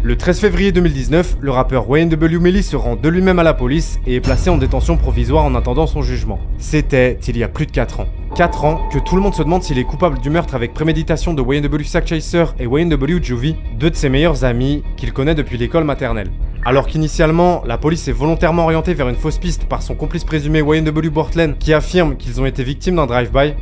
Le 13 février 2019, le rappeur YNW Melly se rend de lui-même à la police et est placé en détention provisoire en attendant son jugement. C'était il y a plus de 4 ans. 4 ans que tout le monde se demande s'il est coupable du meurtre avec préméditation de YNW Sackchaser et YNW Juvie, deux de ses meilleurs amis qu'il connaît depuis l'école maternelle. Alors qu'initialement, la police est volontairement orientée vers une fausse piste par son complice présumé YNW Bortlen qui affirme qu'ils ont été victimes d'un drive-by.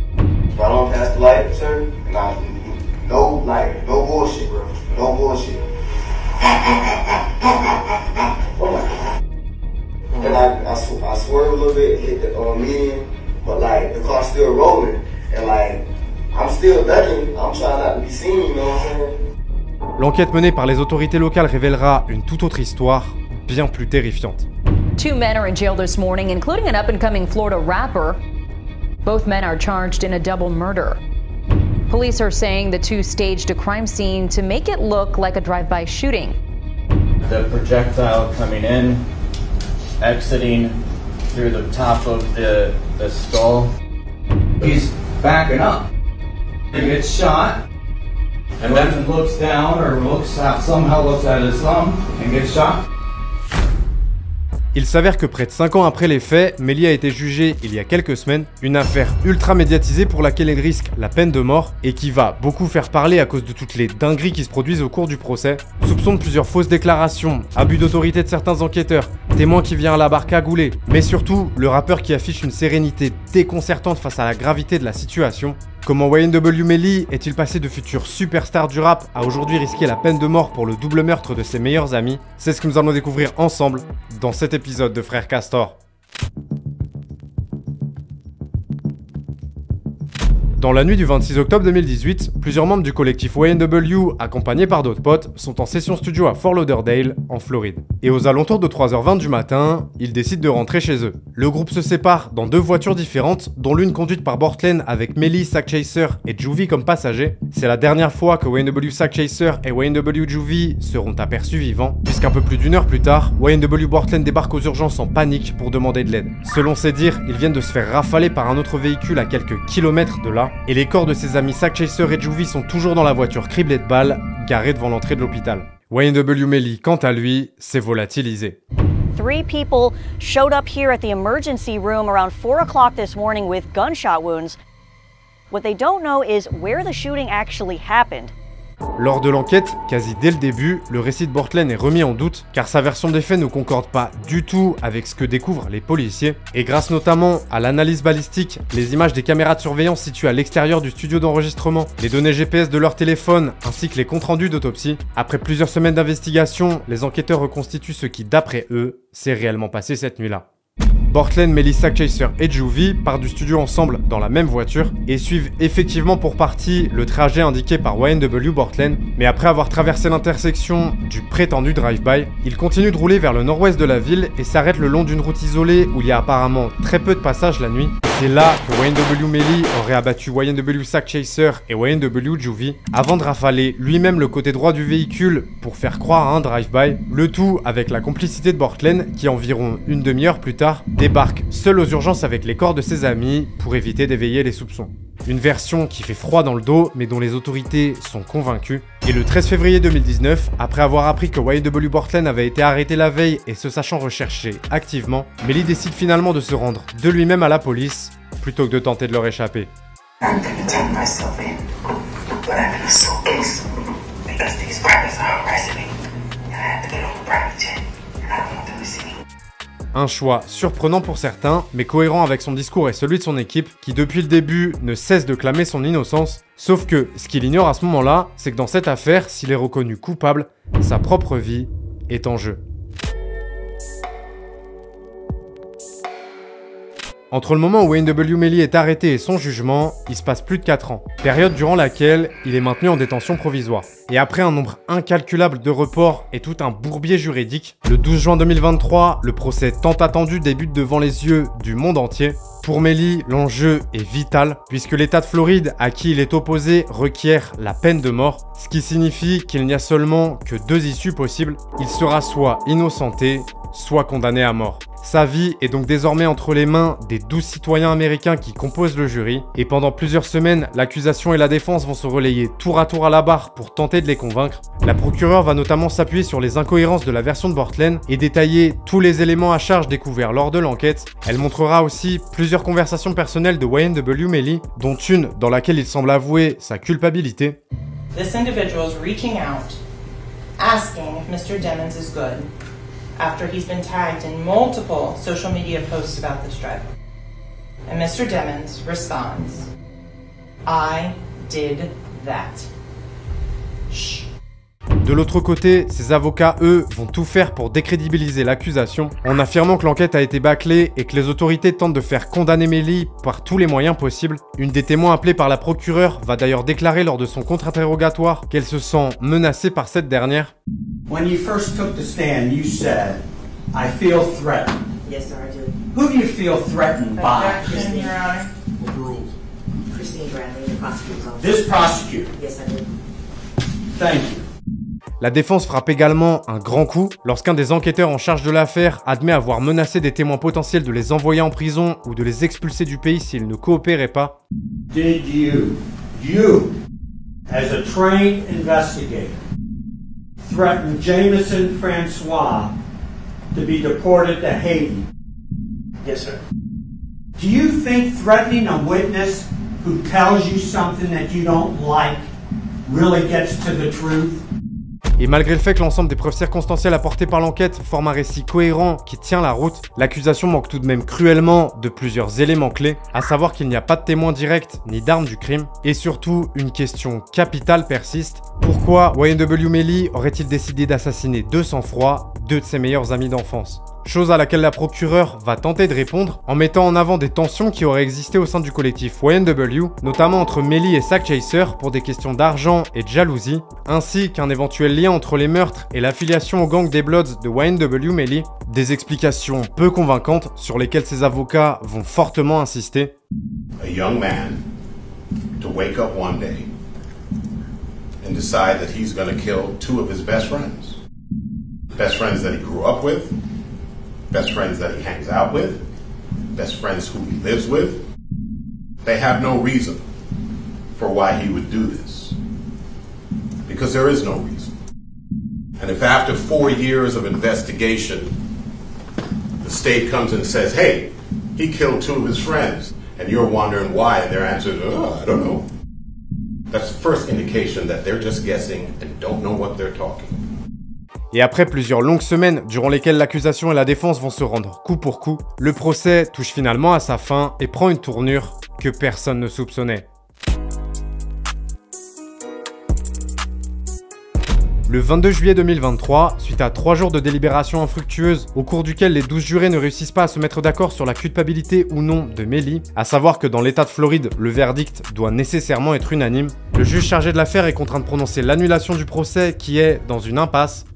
I swerved a little bit, hit the median, but like the car's still rolling, and like I'm still ducking. I'm trying not to be seen, you know what I'm saying? L'enquête menée par les autorités locales révélera une toute autre histoire, bien plus terrifiante. 2 men are in jail this morning, including an up-and-coming Florida rapper. Both men are charged in a double murder. Police are saying the two staged a crime scene to make it look like a drive-by shooting. The projectile coming in, exiting through the top of the skull. He's backing up. He gets shot, and then looks down or somehow looks at his thumb and gets shot. Il s'avère que près de 5 ans après les faits, Melly a été jugé il y a quelques semaines, une affaire ultra médiatisée pour laquelle il risque la peine de mort et qui va beaucoup faire parler à cause de toutes les dingueries qui se produisent au cours du procès. Soupçon de plusieurs fausses déclarations, abus d'autorité de certains enquêteurs, témoin qui vient à la barre cagoulé, mais surtout le rappeur qui affiche une sérénité déconcertante face à la gravité de la situation. Comment YNW Melly est-il passé de futur superstar du rap à aujourd'hui risquer la peine de mort pour le double meurtre de ses meilleurs amis? C'est ce que nous allons découvrir ensemble dans cet épisode de Frères Castor. Dans la nuit du 26 octobre 2018, plusieurs membres du collectif YNW, accompagnés par d'autres potes, sont en session studio à Fort Lauderdale, en Floride. Et aux alentours de 3h20 du matin, ils décident de rentrer chez eux. Le groupe se sépare dans 2 voitures différentes, dont l'une conduite par Bortlen avec Melly, Sackchaser et Juvie comme passagers. C'est la dernière fois que YNW Sackchaser et YNW Juvie seront aperçus vivants, puisqu'un peu plus d'1 heure plus tard, YNW Bortlen débarque aux urgences en panique pour demander de l'aide. Selon ses dires, ils viennent de se faire rafaler par un autre véhicule à quelques kilomètres de là, et les corps de ses amis Sackchaser et Juvie sont toujours dans la voiture criblée de balles, garée devant l'entrée de l'hôpital. YNW Melly, quant à lui, s'est volatilisé. 3 people showed up here at the emergency room around 4 o'clock this morning with gunshot wounds. What they don't know is where the shooting actually happened. Lors de l'enquête, quasi dès le début, le récit de Bortlen est remis en doute car sa version des faits ne concorde pas du tout avec ce que découvrent les policiers. Et grâce notamment à l'analyse balistique, les images des caméras de surveillance situées à l'extérieur du studio d'enregistrement, les données GPS de leur téléphone ainsi que les comptes rendus d'autopsie, après plusieurs semaines d'investigation, les enquêteurs reconstituent ce qui, d'après eux, s'est réellement passé cette nuit-là. Bortlen, Melly, Sackchaser et Juvie partent du studio ensemble dans la même voiture et suivent effectivement pour partie le trajet indiqué par YNW Bortlen, mais après avoir traversé l'intersection du prétendu drive-by, ils continuent de rouler vers le nord-ouest de la ville et s'arrêtent le long d'une route isolée où il y a apparemment très peu de passages la nuit. C'est là que YNW Melly aurait abattu YNW Sackchaser et YNW Juvie avant de rafaler lui-même le côté droit du véhicule pour faire croire à un drive-by, le tout avec la complicité de Bortlen qui environ une demi-heure plus tard débarque seul aux urgences avec les corps de ses amis pour éviter d'éveiller les soupçons. Une version qui fait froid dans le dos mais dont les autorités sont convaincues. Et le 13 février 2019, après avoir appris que YNW Bortlen avait été arrêté la veille et se sachant recherché activement, Melly décide finalement de se rendre de lui-même à la police plutôt que de tenter de leur échapper. Un choix surprenant pour certains, mais cohérent avec son discours et celui de son équipe, qui depuis le début ne cesse de clamer son innocence. Sauf que, ce qu'il ignore à ce moment-là, c'est que dans cette affaire, s'il est reconnu coupable, sa propre vie est en jeu. Entre le moment où YNW Melly est arrêté et son jugement, il se passe plus de 4 ans, période durant laquelle il est maintenu en détention provisoire. Et après un nombre incalculable de reports et tout un bourbier juridique, le 12 juin 2023, le procès tant attendu débute devant les yeux du monde entier. Pour Melly, l'enjeu est vital, puisque l'État de Floride, à qui il est opposé, requiert la peine de mort, ce qui signifie qu'il n'y a seulement que 2 issues possibles. Il sera soit innocenté, soit condamné à mort. Sa vie est donc désormais entre les mains des 12 citoyens américains qui composent le jury, et pendant plusieurs semaines, l'accusation et la défense vont se relayer tour à tour à la barre pour tenter de les convaincre. La procureure va notamment s'appuyer sur les incohérences de la version de Bortlen et détailler tous les éléments à charge découverts lors de l'enquête. Elle montrera aussi plusieurs conversations personnelles de Wayne W. Melly, dont une dans laquelle il semble avouer sa culpabilité. This individual is reaching out, asking if Mr. Demons is good, after he's been tagged in multiple social media posts about this driver. And Mr. Demons responds, I did that. Shh. De l'autre côté, ses avocats, eux, vont tout faire pour décrédibiliser l'accusation, en affirmant que l'enquête a été bâclée et que les autorités tentent de faire condamner Melly par tous les moyens possibles. Une des témoins appelée par la procureure va d'ailleurs déclarer lors de son contre-interrogatoire qu'elle se sent menacée par cette dernière. When you first took the stand, you said, I feel threatened. Yes, sir, I do. Who do you feel threatened by? Objection, Your Honor. Overruled. Christine Bradley, the prosecutor's office. This prosecutor. Yes, I do. Thank you. La défense frappe également un grand coup lorsqu'un des enquêteurs en charge de l'affaire admet avoir menacé des témoins potentiels de les envoyer en prison ou de les expulser du pays s'ils ne coopéraient pas. Did you, as a trained investigator, threaten Jameson Francois to be deported to Haiti? Yes, sir. Do you think threatening a witness who tells you something that you don't like really gets to the truth? Et malgré le fait que l'ensemble des preuves circonstancielles apportées par l'enquête forment un récit cohérent qui tient la route, l'accusation manque tout de même cruellement de plusieurs éléments clés, à savoir qu'il n'y a pas de témoin direct ni d'arme du crime, et surtout une question capitale persiste. Pourquoi Wayne W. Melly aurait-il décidé d'assassiner de sang-froid deux de ses meilleurs amis d'enfance? Chose à laquelle la procureure va tenter de répondre en mettant en avant des tensions qui auraient existé au sein du collectif YNW, notamment entre Melly et Sack Chaser pour des questions d'argent et de jalousie, ainsi qu'un éventuel lien entre les meurtres et l'affiliation au gang des Bloods de YNW Melly, des explications peu convaincantes sur lesquelles ses avocats vont fortement insister. A young man to wake up one day and decide that he's going to kill two of his best friends that he grew up with, best friends that he hangs out with, best friends who he lives with. They have no reason for why he would do this, because there is no reason. And if after 4 years of investigation, the state comes and says, hey, he killed two of his friends, and you're wondering why, and their answer is, oh, I don't know. That's the first indication that they're just guessing and don't know what they're talking. Et après plusieurs longues semaines durant lesquelles l'accusation et la défense vont se rendre coup pour coup, le procès touche finalement à sa fin et prend une tournure que personne ne soupçonnait. Le 22 juillet 2023, suite à 3 jours de délibération infructueuse, au cours duquel les 12 jurés ne réussissent pas à se mettre d'accord sur la culpabilité ou non de Melly, à savoir que dans l'état de Floride, le verdict doit nécessairement être unanime, le juge chargé de l'affaire est contraint de prononcer l'annulation du procès qui est dans une impasse.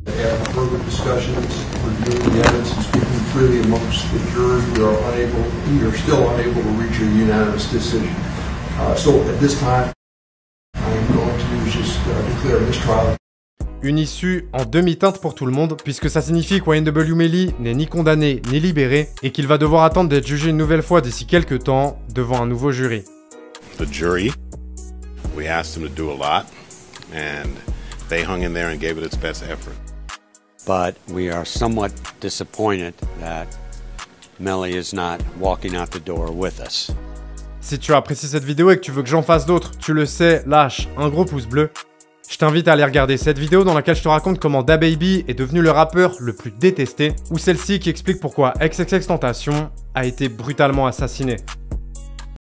After further discussions, reviewing the evidence and speaking freely amongst the jurors, we are still unable to reach a unanimous decision. So at this time, I am going to just declare this trial. Une issue en demi-teinte pour tout le monde, puisque ça signifie que YNW Melly n'est ni condamné ni libéré, et qu'il va devoir attendre d'être jugé une nouvelle fois d'ici quelques temps devant un nouveau jury. The jury, we asked them to do a lot, and they hung in there and gave it its best effort. But we are somewhat disappointed that Melly is not walking out the door with us. Si tu as apprécié cette vidéo et que tu veux que j'en fasse d'autres, tu le sais, lâche un gros pouce bleu. Je t'invite à aller regarder cette vidéo dans laquelle je te raconte comment DaBaby est devenu le rappeur le plus détesté, ou celle-ci qui explique pourquoi XXXTentacion a été brutalement assassiné.